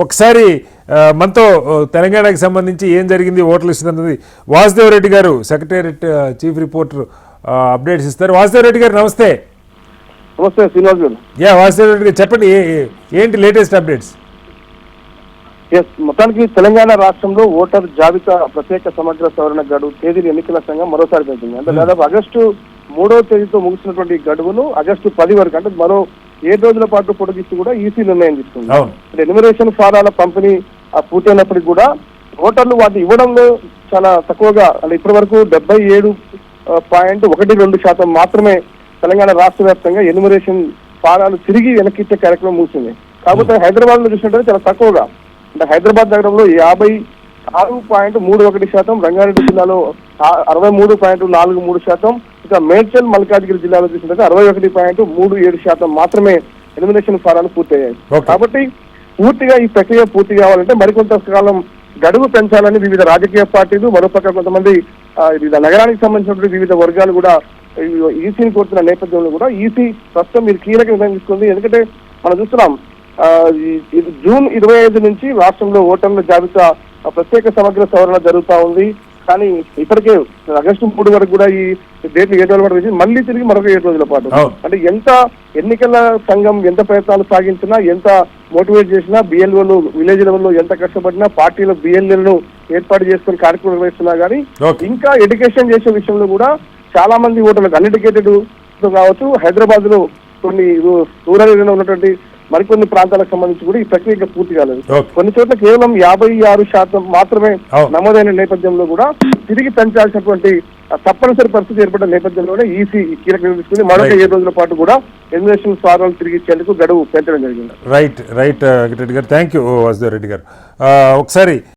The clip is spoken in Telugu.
ఒకసారి మనతో తెలంగాణకి సంబంధించి ఏం జరిగింది ఓట్ల లిస్ట్ అన్నది వాసుదేవ్ రెడ్డి గారు సెక్రటేరియట్ చీఫ్ రిపోర్టర్ అప్డేట్స్ ఇస్తారు. వాసుదేవ్ రెడ్డి గారు నమస్తే. నమస్తే శ్రీనివాస్ గారు. వాసుదేవ్ రెడ్డి గారు చెప్పండి, ఏంటి లేటెస్ట్ అప్డేట్స్? మొత్తానికి తెలంగాణ రాష్ట్రంలో ఓటర్ జాబితా ప్రత్యేక సమగ్ర సవరణ గడువు తేదీని ఎన్నికల సంఘం మరోసారి పెంచింది. అంటే దాదాపు ఆగస్టు 3వ తేదీతో ముగిసినటువంటి గడువును ఆగస్టు 10 వరకు, అంటే మరో 7 రోజుల పాటు పొడిగిస్తూ కూడా ఈసీ నిర్ణయం తీసుకుంది. అంటే ఎన్యుమరేషన్ ఫారాల పంపిణీ పూర్తయినప్పటికీ కూడా ఓటర్లు వాటిని ఇవ్వడంలో చాలా తక్కువగా, అంటే ఇప్పటి వరకు 77.12% మాత్రమే తెలంగాణ రాష్ట్ర వ్యాప్తంగా ఎన్యుమరేషన్ ఫారాలు తిరిగి వెనక్కిచ్చే కార్యక్రమం ముగిసింది. కాకపోతే హైదరాబాద్ లో చూసినట్లయితే చాలా తక్కువగా, అంటే హైదరాబాద్ నగరంలో 56.31%, రంగారెడ్డి జిల్లాలో 63.43%, ఇక మేడ్చల్ మల్కాజ్గిరి జిల్లాలో చూసినట్లయితే 61.37% మాత్రమే ఎలిమినేషన్ ఫారాలు పూర్తయ్యాయి. కాబట్టి పూర్తిగా ఈ ప్రక్రియ పూర్తి కావాలంటే మరికొంత కాలం గడువు పెంచాలని వివిధ రాజకీయ పార్టీలు, మరోపక్క కొంతమంది వివిధ నగరానికి సంబంధించినటువంటి వివిధ వర్గాలు కూడా ఈసీని కోరుతున్న నేపథ్యంలో కూడా ఈసీ ప్రస్తుతం మీరు కీలక నిర్ణయం తీసుకుంది. ఎందుకంటే మనం చూస్తున్నాం జూన్ 25 నుంచి రాష్ట్రంలో ఓటర్ల జాబితా ప్రత్యేక సమగ్ర సవరణ జరుగుతూ ఉంది. కానీ ఇప్పటికే ఆగస్టు 3 వరకు కూడా ఈ డేట్లు 7 రోజుల పాటు వేసి మళ్ళీ తిరిగి మరొక 7 రోజుల పాటు, అంటే ఎంత ఎన్నికల సంఘం ఎంత ప్రయత్నాలు సాగించినా, ఎంత మోటివేట్ చేసినా, బిఎల్ఓలు విలేజ్ లెవెల్లో ఎంత కష్టపడినా, పార్టీలు బిఎల్ఏలను ఏర్పాటు చేసుకుని కార్యక్రమం నిర్వహిస్తున్నా కానీ ఇంకా ఎడ్యుకేషన్ చేసే విషయంలో కూడా చాలా మంది ఓటర్లకు అన్ఎడ్యుకేటెడ్ కావచ్చు, హైదరాబాద్ లో కొన్ని రూరల్ ఏరియాలో ఉన్నటువంటి మరికొన్ని ప్రాంతాలకు సంబంధించి కూడా ఈ ప్రక్రియ పూర్తి కాలేదు. కొన్ని చోట్ల కేవలం 56% మాత్రమే నమోదైన నేపథ్యంలో కూడా తిరిగి పెంచాల్సినటువంటి తప్పనిసరి పరిస్థితి ఏర్పడిన నేపథ్యంలోనే ఈసీ కీలక నిర్ణయం తీసుకుని మరొక 7 రోజుల పాటు కూడా ఎలిమినేషన్ ఫారాలు తిరిగి ఇచ్చేందుకు గడువు పెంచడం జరిగింది. రైట్ రైట్ వెంకటరెడ్డి గారు, థ్యాంక్ యూ వాసుదేవ్ రెడ్డి గారు. ఒకసారి